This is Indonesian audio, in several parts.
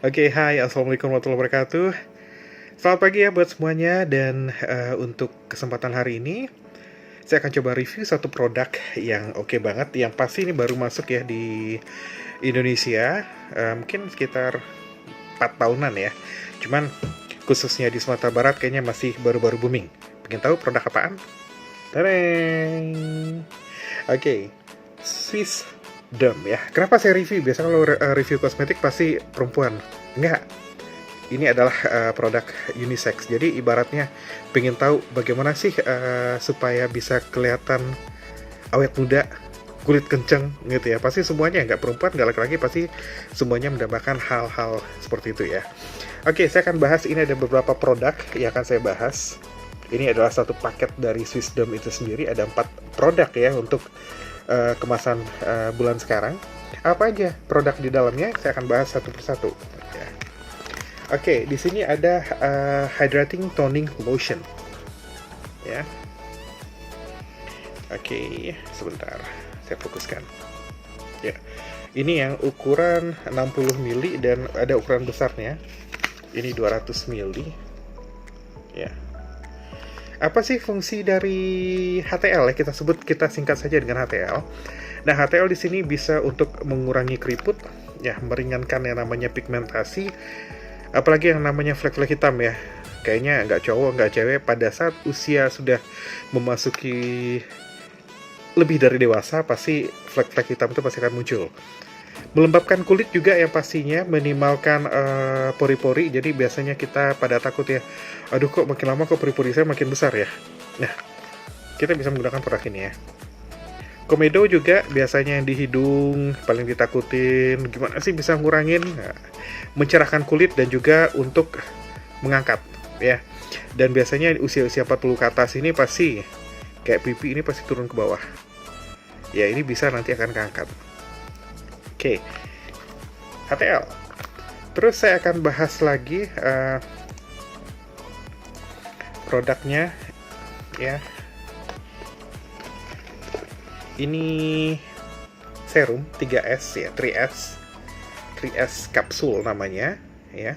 Oke, hai, assalamualaikum warahmatullahi wabarakatuh. Selamat pagi ya buat semuanya, dan untuk kesempatan hari ini, saya akan coba review satu produk yang oke banget, yang pasti ini baru masuk ya di Indonesia, mungkin sekitar 4 tahunan ya. Cuman khususnya di Sumatera Barat kayaknya masih baru-baru booming. Pengen tahu produk apaan? Tadeng! Oke, Swiss Dom ya. Kenapa saya review? Biasa kalau review kosmetik pasti perempuan. Enggak. Ini adalah produk unisex. Jadi ibaratnya pengen tahu bagaimana sih supaya bisa kelihatan awet muda, kulit kenceng gitu ya. Pasti semuanya, nggak perempuan, nggak laki-laki, pasti semuanya mendapatkan hal-hal seperti itu ya. Oke, saya akan bahas, ini ada beberapa produk yang akan saya bahas. Ini adalah satu paket dari Swiss Dom itu sendiri. Ada 4 produk ya untuk kemasan bulan sekarang. Apa aja produk di dalamnya? Saya akan bahas satu persatu. Ya. Oke, di sini ada hydrating toning lotion. Ya. Oke, sebentar. Saya fokuskan. Ya. Ini yang ukuran 60 ml dan ada ukuran besarnya. Ini 200 ml. Ya. Apa sih fungsi dari HTL ya? Kita singkat saja dengan HTL. Nah, HTL di sini bisa untuk mengurangi keriput, ya, meringankan yang namanya pigmentasi, apalagi yang namanya flek-flek hitam ya. Kayaknya nggak cowok, nggak cewek, pada saat usia sudah memasuki lebih dari dewasa, pasti flek-flek hitam itu pasti akan muncul. Melembabkan kulit juga yang pastinya, minimalkan pori-pori. Jadi biasanya kita pada takut ya, aduh kok makin lama kok pori-pori saya makin besar ya. Nah, kita bisa menggunakan produk ini ya. Komedo juga biasanya yang di hidung paling ditakutin, gimana sih bisa ngurangin, nah, mencerahkan kulit dan juga untuk mengangkat ya. Dan biasanya usia-usia 40 ke atas ini pasti kayak pipi ini pasti turun ke bawah. Ya, ini bisa nanti akan keangkat. Oke, HTL. Terus saya akan bahas lagi produknya ya. Ini serum 3S ya, 3S kapsul namanya ya.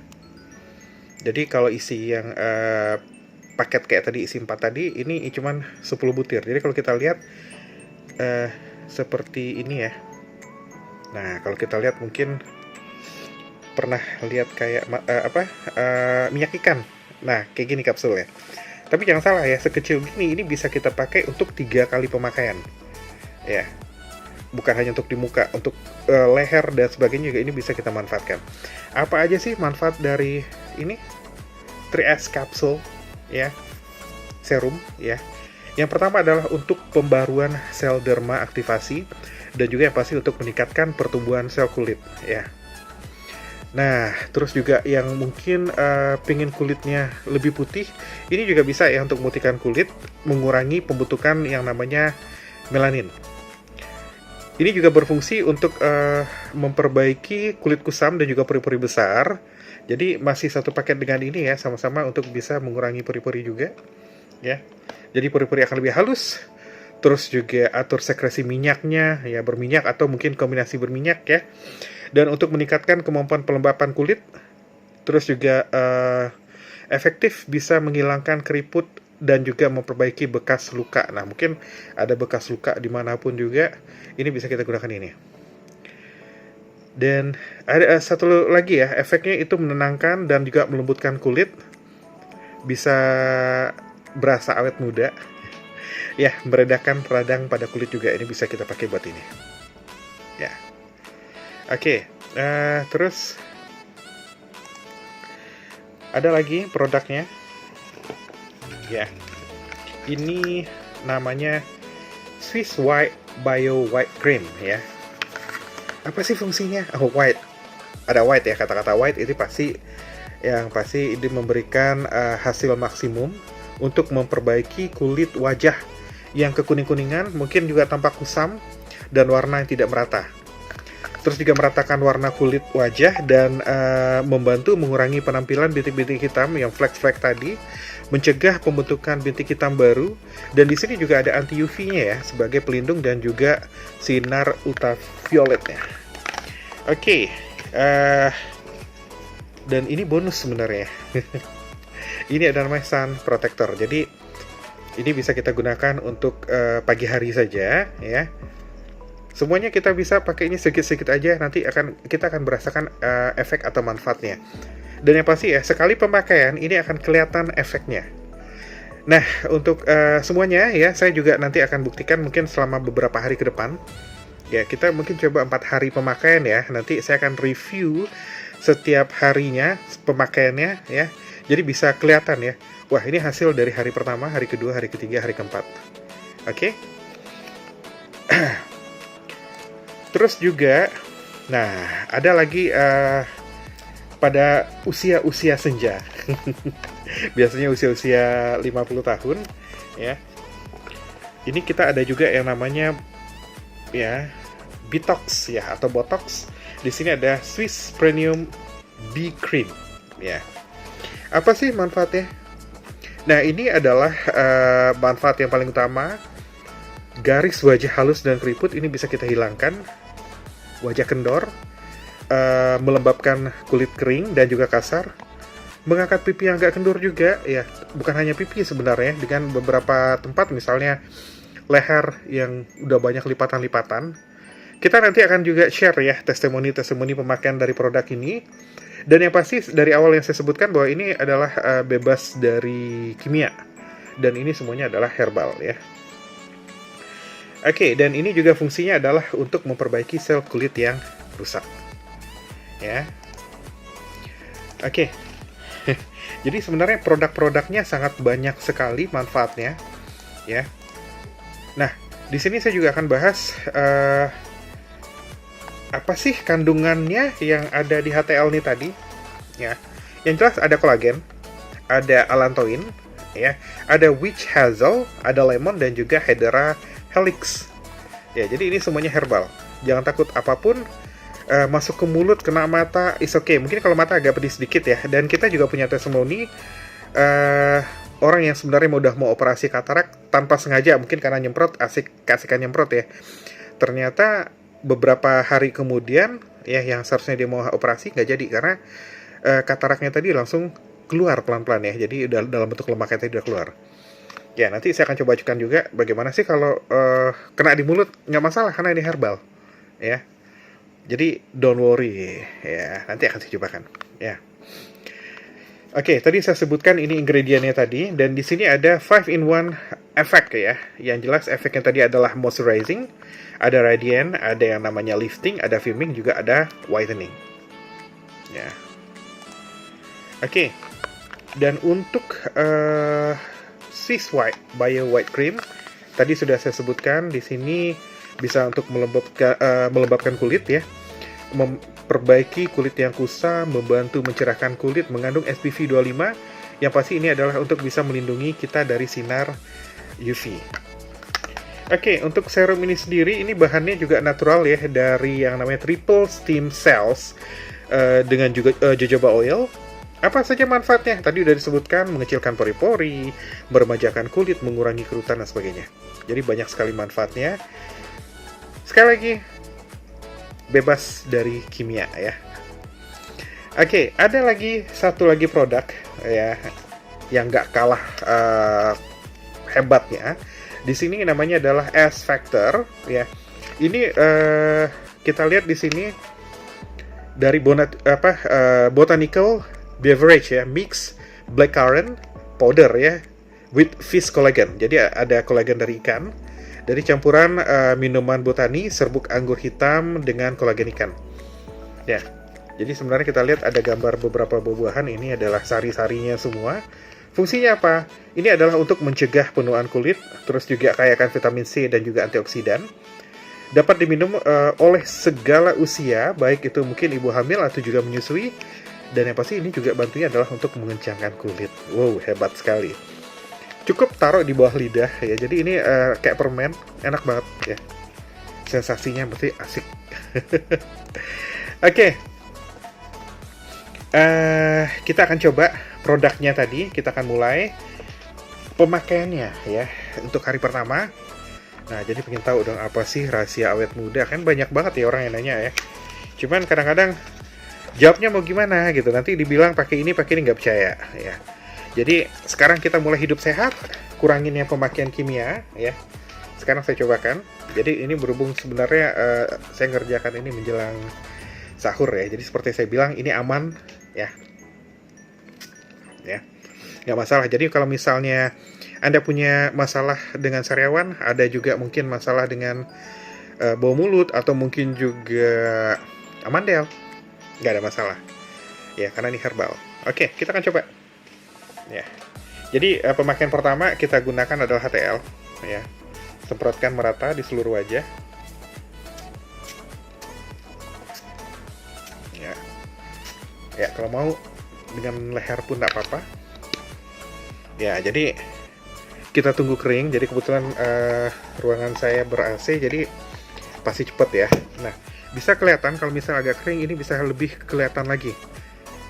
Jadi kalau isi yang paket kayak tadi, isi 4 tadi, ini cuman 10 butir. Jadi kalau kita lihat seperti ini ya. Nah, kalau kita lihat mungkin pernah lihat kayak minyak ikan. Nah, kayak gini kapsulnya. Tapi jangan salah ya, sekecil gini ini bisa kita pakai untuk 3 kali pemakaian. Ya. Bukan hanya untuk di muka, untuk leher dan sebagainya juga ini bisa kita manfaatkan. Apa aja sih manfaat dari ini? 3S kapsul ya. Serum ya. Yang pertama adalah untuk pembaruan sel derma aktivasi, dan juga yang pasti untuk meningkatkan pertumbuhan sel kulit ya. Nah, terus juga yang mungkin pengen kulitnya lebih putih, ini juga bisa ya untuk memutihkan kulit, mengurangi pembentukan yang namanya melanin. Ini juga berfungsi untuk memperbaiki kulit kusam dan juga pori-pori besar. Jadi masih satu paket dengan ini ya, sama-sama untuk bisa mengurangi pori-pori juga ya. Jadi pori-pori akan lebih halus. Terus juga atur sekresi minyaknya ya, berminyak atau mungkin kombinasi berminyak ya. Dan untuk meningkatkan kemampuan pelembapan kulit, terus juga efektif bisa menghilangkan keriput dan juga memperbaiki bekas luka. Nah, mungkin ada bekas luka dimanapun juga, ini bisa kita gunakan ini. Dan ada satu lagi ya, efeknya itu menenangkan dan juga melembutkan kulit, bisa berasa awet muda. Ya, meredakan radang pada kulit juga, ini bisa kita pakai buat ini. Ya, oke. Terus ada lagi produknya. Ya, ini namanya Swiss White Bio White Cream ya. Apa sih fungsinya? Oh, white. Ada white ya, kata-kata white itu pasti ini memberikan hasil maksimum untuk memperbaiki kulit wajah yang kekuning-kuningan, mungkin juga tampak kusam dan warna yang tidak merata. Terus juga meratakan warna kulit wajah dan membantu mengurangi penampilan bintik-bintik hitam yang flek-flek tadi, mencegah pembentukan bintik hitam baru, dan di sini juga ada anti UV-nya ya sebagai pelindung dan juga sinar ultravioletnya. Oke, Dan ini bonus sebenarnya. Ini ada namanya sun protector. Jadi ini bisa kita gunakan untuk pagi hari saja, ya. Semuanya kita bisa pakai ini sedikit-sedikit aja. Nanti kita akan merasakan efek atau manfaatnya. Dan yang pasti ya, sekali pemakaian ini akan kelihatan efeknya. Nah, untuk semuanya ya, saya juga nanti akan buktikan mungkin selama beberapa hari ke depan. Ya, kita mungkin coba 4 hari pemakaian ya. Nanti saya akan review setiap harinya pemakaiannya ya. Jadi bisa kelihatan ya. Wah, ini hasil dari hari pertama, hari kedua, hari ketiga, hari keempat. Oke. Terus juga, nah, ada lagi pada usia-usia senja. Biasanya usia-usia 50 tahun ya. Ini kita ada juga yang namanya ya Botox ya atau Botox. Di sini ada Swiss Premium B Cream ya. Apa sih manfaatnya? Nah, ini adalah manfaat yang paling utama. Garis wajah halus dan keriput ini bisa kita hilangkan. Wajah kendor, melembabkan kulit kering dan juga kasar, mengangkat pipi yang agak kendur juga ya, bukan hanya pipi sebenarnya, dengan beberapa tempat misalnya leher yang udah banyak lipatan-lipatan. Kita nanti akan juga share ya testimoni-testimoni pemakaian dari produk ini. Dan yang pasti dari awal yang saya sebutkan bahwa ini adalah bebas dari kimia, dan ini semuanya adalah herbal ya. Oke, dan ini juga fungsinya adalah untuk memperbaiki sel kulit yang rusak. Ya. Oke. Jadi sebenarnya produk-produknya sangat banyak sekali manfaatnya, ya. Nah, di sini saya juga akan bahas apa sih kandungannya yang ada di HTL ini tadi, ya. Yang jelas ada kolagen, ada allantoin, ya, ada witch hazel, ada lemon dan juga hedera helix. Ya, jadi ini semuanya herbal. Jangan takut apapun masuk ke mulut, kena mata, is okay. Mungkin kalau mata agak pedih sedikit ya. Dan kita juga punya testimoni orang yang sebenarnya udah mau operasi katarak tanpa sengaja, mungkin karena nyemprot, kasihkan nyemprot ya. Ternyata beberapa hari kemudian ya, yang seharusnya dia mau operasi nggak jadi karena kataraknya tadi langsung keluar pelan-pelan ya. Jadi udah dalam bentuk lemaknya tadi udah keluar. Ya, nanti saya akan coba ajukan juga bagaimana sih kalau kena di mulut, nggak masalah karena ini herbal, ya. Jadi don't worry, ya. Nanti akan saya cobakan, ya. Oke, tadi saya sebutkan ini ingredientnya tadi, dan di sini ada 5-in-1 efek ya. Yang jelas efeknya tadi adalah moisturizing, ada radiant, ada yang namanya lifting, ada firming, juga ada whitening, ya. Oke, dan untuk Swiss White Bio White Cream tadi sudah saya sebutkan, di sini bisa untuk melembabkan kulit ya, memperbaiki kulit yang kusam, membantu mencerahkan kulit, mengandung SPF 25. Yang pasti ini adalah untuk bisa melindungi kita dari sinar UV. Oke, untuk serum ini sendiri, ini bahannya juga natural ya, dari yang namanya triple stem cells dengan juga jojoba oil. Apa saja manfaatnya? Tadi udah disebutkan, mengecilkan pori-pori, meremajakan kulit, mengurangi kerutan, dan sebagainya. Jadi banyak sekali manfaatnya. Sekali lagi, bebas dari kimia ya. Oke, ada lagi satu lagi produk ya, yang nggak kalah hebatnya. Di sini namanya adalah S Factor ya. Ini kita lihat di sini dari botanical beverage ya, mix blackcurrant powder ya with fish collagen. Jadi ada kolagen dari ikan, dari campuran minuman botani, serbuk anggur hitam dengan kolagen ikan. Ya. Jadi sebenarnya kita lihat ada gambar beberapa buah-buahan, ini adalah sari-sarinya semua. Fungsinya apa? Ini adalah untuk mencegah penuaan kulit, terus juga kaya akan vitamin C dan juga antioksidan. Dapat diminum oleh segala usia, baik itu mungkin ibu hamil atau juga menyusui. Dan yang pasti ini juga bantunya adalah untuk mengencangkan kulit. Wow, hebat sekali. Cukup taruh di bawah lidah ya. Jadi ini kayak permen, enak banget ya. Sensasinya pasti asik. Oke. Kita akan coba produknya tadi. Kita akan mulai pemakaiannya ya untuk hari pertama. Nah, jadi pengen tahu dong apa sih rahasia awet muda? Kan banyak banget ya orang yang nanya ya. Cuman kadang-kadang jawabnya mau gimana gitu, nanti dibilang pakai ini nggak percaya ya. Jadi sekarang kita mulai hidup sehat, kurangin yang pemakaian kimia ya. Sekarang saya cobakan. Jadi ini berhubung sebenarnya saya ngerjakan ini menjelang sahur ya, jadi seperti saya bilang ini aman ya, nggak masalah. Jadi kalau misalnya Anda punya masalah dengan sariawan, ada juga mungkin masalah dengan bau mulut, atau mungkin juga amandel, nggak ada masalah ya, karena ini herbal. Oke, kita akan coba ya. Jadi pemakaian pertama kita gunakan adalah HTL ya. Semprotkan merata di seluruh wajah ya. Ya, kalau mau dengan leher pun nggak apa-apa ya. Jadi kita tunggu kering. Jadi kebetulan ruangan saya ber-AC, jadi pasti cepet ya. Nah, bisa kelihatan kalau misalnya agak kering, ini bisa lebih kelihatan lagi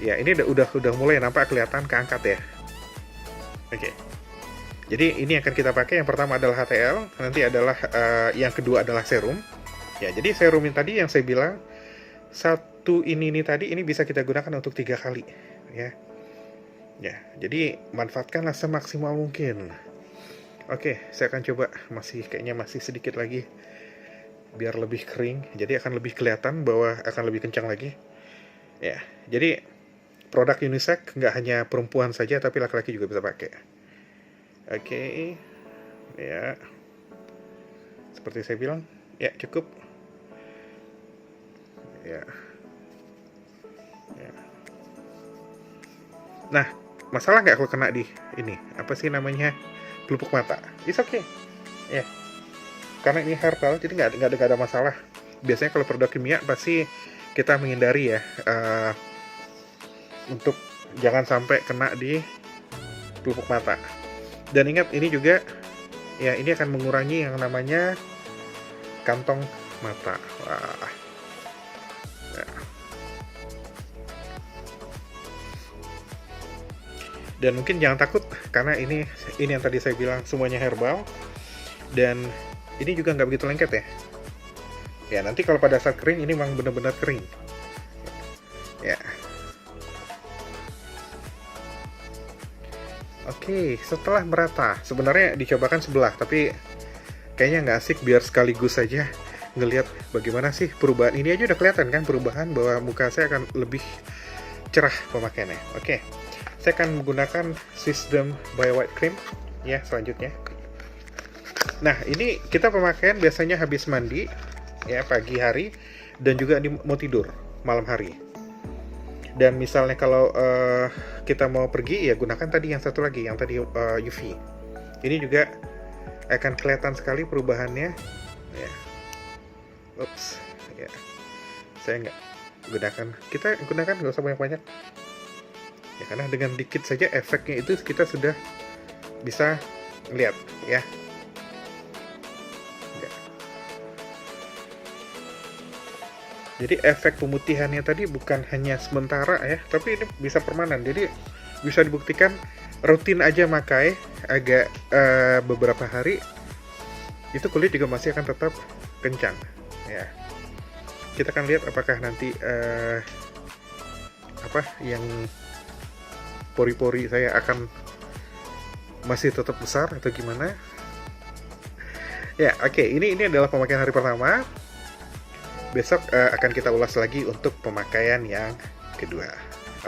ya. Ini udah mulai nampak kelihatan keangkat ya. Oke. Jadi ini akan kita pakai. Yang pertama adalah HTL, nanti adalah yang kedua adalah serum ya. Jadi serum ini tadi yang saya bilang, satu ini tadi, ini bisa kita gunakan untuk 3 kali ya. Ya, jadi manfaatkanlah semaksimal mungkin. Oke, saya akan coba, kayaknya masih sedikit lagi biar lebih kering, jadi akan lebih kelihatan bahwa akan lebih kencang lagi ya. Jadi produk unisex, nggak hanya perempuan saja tapi laki-laki juga bisa pakai. Oke ya, seperti saya bilang ya, cukup ya. Nah, masalah nggak kalau kena di ini, apa sih namanya, pelupuk mata? It's okay ya, karena ini herbal, jadi nggak ada masalah. Biasanya kalau produk kimia pasti kita menghindari ya, untuk jangan sampai kena di pelupuk mata. Dan ingat, ini juga ya, ini akan mengurangi yang namanya kantong mata. Wah. Ya. Dan mungkin jangan takut, karena ini yang tadi saya bilang semuanya herbal, dan ini juga nggak begitu lengket ya. Ya, nanti kalau pada saat kering, ini memang benar-benar kering ya. Oke, setelah merata, sebenarnya dicobakan sebelah, tapi kayaknya nggak asik, biar sekaligus saja ngelihat bagaimana sih perubahan. Ini aja udah kelihatan kan perubahan, bahwa muka saya akan lebih cerah pemakaiannya. Oke, saya akan menggunakan Wisdom by White Cream ya selanjutnya. Nah, ini kita pemakaian biasanya habis mandi ya, pagi hari, dan juga mau tidur malam hari. Dan misalnya kalau kita mau pergi ya, gunakan tadi yang satu lagi, yang tadi UV. Ini juga akan kelihatan sekali perubahannya ya. Ups ya, saya kita gunakan nggak usah banyak-banyak ya, karena dengan dikit saja efeknya itu kita sudah bisa lihat ya. Jadi efek pemutihannya tadi bukan hanya sementara ya, tapi ini bisa permanen. Jadi bisa dibuktikan, rutin aja pakai agak beberapa hari, itu kulit juga masih akan tetap kencang ya. Kita akan lihat apakah nanti yang pori-pori saya akan masih tetap besar atau gimana ya. Oke, ini adalah pemakaian hari pertama. Besok akan kita ulas lagi untuk pemakaian yang kedua.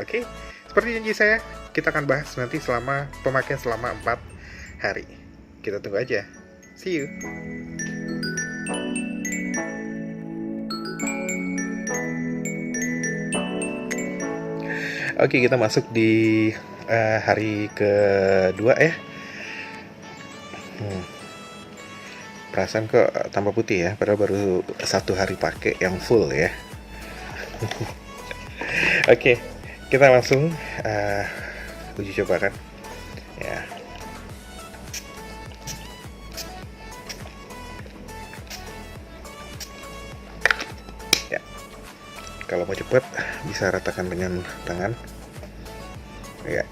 Oke, seperti janji saya, kita akan bahas nanti selama pemakaian selama 4 hari. Kita tunggu aja. See you. Oke, kita masuk di hari kedua ya. Perasaan kok tambah putih ya, padahal baru 1 hari pakai yang full ya. Oke, kita langsung uji coba kan ya. Ya, kalau mau cepet bisa ratakan dengan tangan ya,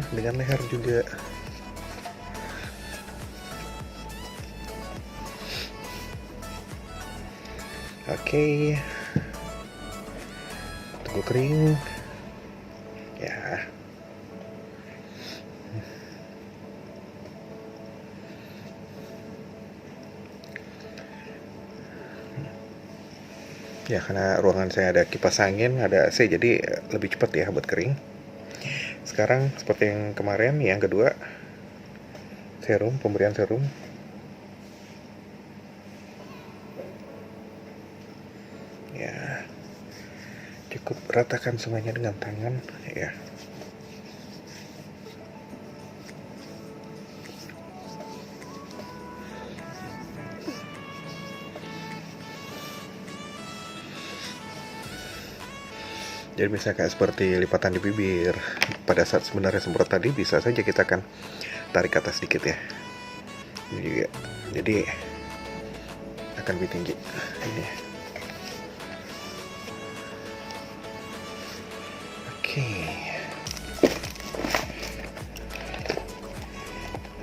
dengan leher juga. Oke, tunggu kering ya. Ya, karena ruangan saya ada kipas angin, ada AC, jadi lebih cepat ya buat kering. Sekarang seperti yang kemarin, yang kedua, serum, pemberian serum. Ya, cukup ratakan semuanya dengan tangan ya. Jadi bisa kayak seperti lipatan di bibir. Pada saat sebenarnya semprot tadi bisa saja kita akan tarik ke atas sedikit ya. Ini juga. Jadi akan lebih tinggi. Ini. Oke.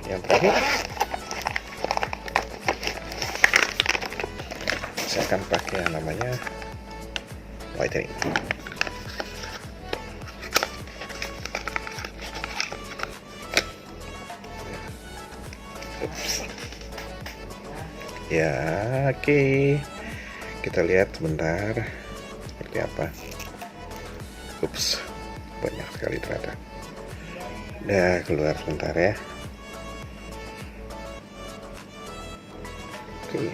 Yang terakhir, saya akan pakai yang namanya whitening. Ya, oke. Kita lihat sebentar seperti apa. Ups, banyak sekali ternyata. Udah keluar sebentar ya. Oke.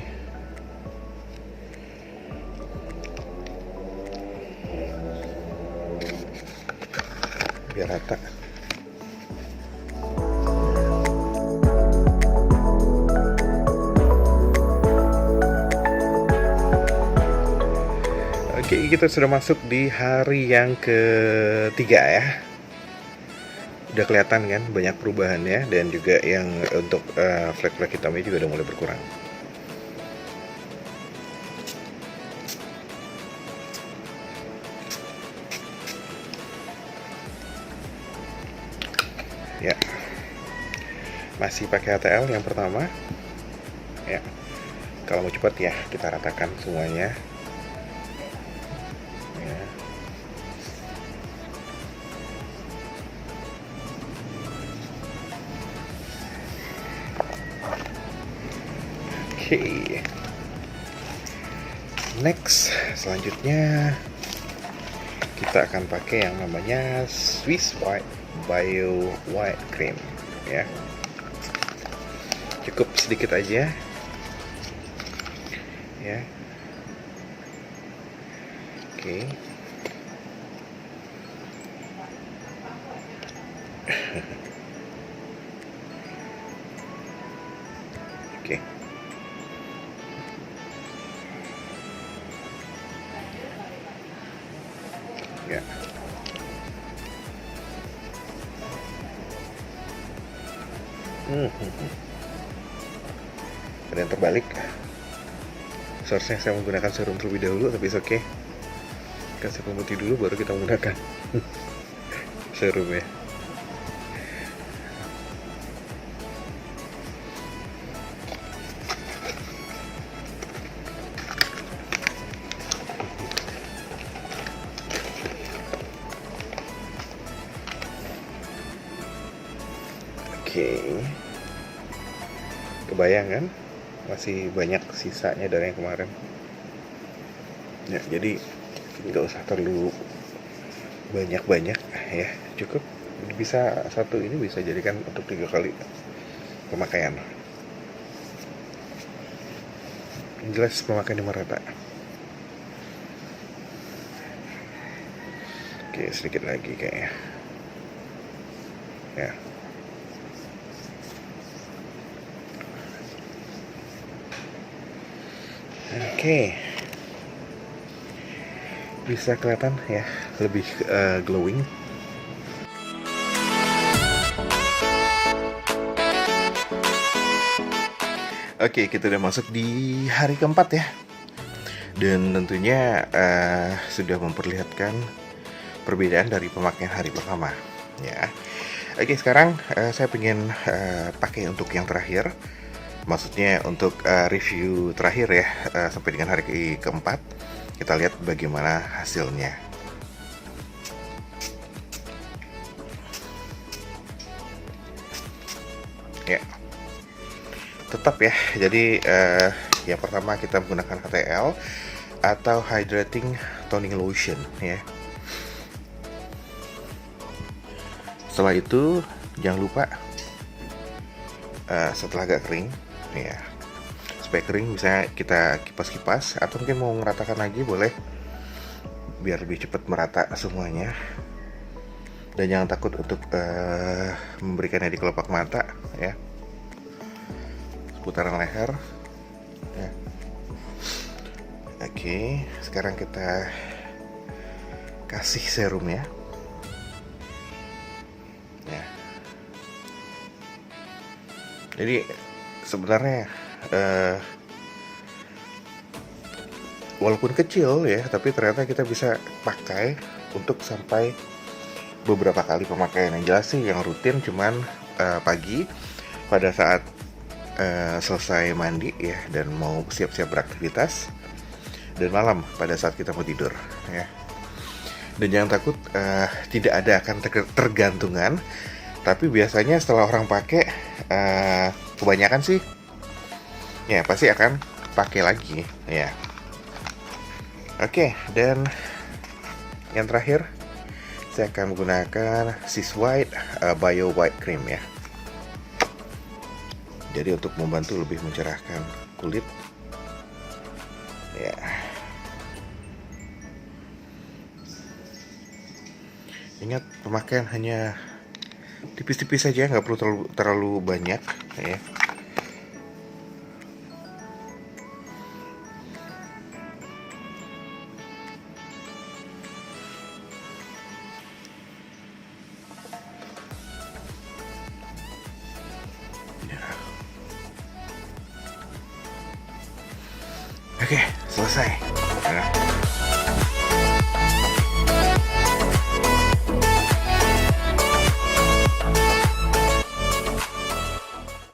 Biar rata. Oke, kita sudah masuk di hari yang ketiga ya. Udah kelihatan kan banyak perubahannya, dan juga yang untuk flek-flek hitamnya juga udah mulai berkurang. Ya, masih pakai ATL yang pertama. Ya, kalau mau cepat ya kita ratakan semuanya. Oke. Next, selanjutnya kita akan pakai yang namanya Swiss White Bio White Cream ya. Cukup sedikit aja ya. Oke. Oke. Ya. Ada yang terbalik. Seharusnya saya menggunakan serum terlebih dahulu, tapi oke. Kasih pemutih dulu baru kita menggunakan serum ya. Oke, kebayang kan? Masih banyak sisanya dari yang kemarin. Ya, jadi nggak usah terlalu banyak-banyak ya, cukup bisa satu ini bisa jadikan untuk 3 kali pemakaian. Yang jelas pemakaiannya merata. Oke, sedikit lagi kayaknya. Ya. Oke, bisa kelihatan ya lebih glowing. Oke, kita udah masuk di hari keempat ya, dan tentunya sudah memperlihatkan perbedaan dari pemakaian hari pertama ya. Oke, sekarang saya pengen pakai untuk yang terakhir. Maksudnya untuk review terakhir ya, sampai dengan hari keempat, kita lihat bagaimana hasilnya. Ya, tetap ya. Jadi yang pertama kita menggunakan HTL atau Hydrating Toning Lotion ya. Setelah itu jangan lupa setelah agak kering ya, supaya kering bisa kita kipas-kipas, atau mungkin mau meratakan lagi boleh, biar lebih cepat merata semuanya. Dan jangan takut untuk memberikannya di kelopak mata ya, seputaran leher ya. Oke, sekarang kita kasih serum ya. Jadi sebenarnya walaupun kecil ya, tapi ternyata kita bisa pakai untuk sampai beberapa kali pemakaian. Yang jelas sih yang rutin cuman pagi pada saat selesai mandi ya dan mau siap-siap beraktivitas, dan malam pada saat kita mau tidur ya. Dan jangan takut tidak ada akan tergantungan, tapi biasanya setelah orang pakai kebanyakan sih ya pasti akan pakai lagi ya. Oke, dan yang terakhir saya akan menggunakan Sis White Bio White Cream ya. Jadi untuk membantu lebih mencerahkan kulit ya. Ingat, pemakaian hanya tipis-tipis saja, nggak perlu terlalu banyak ya. Oke, selesai. Nah.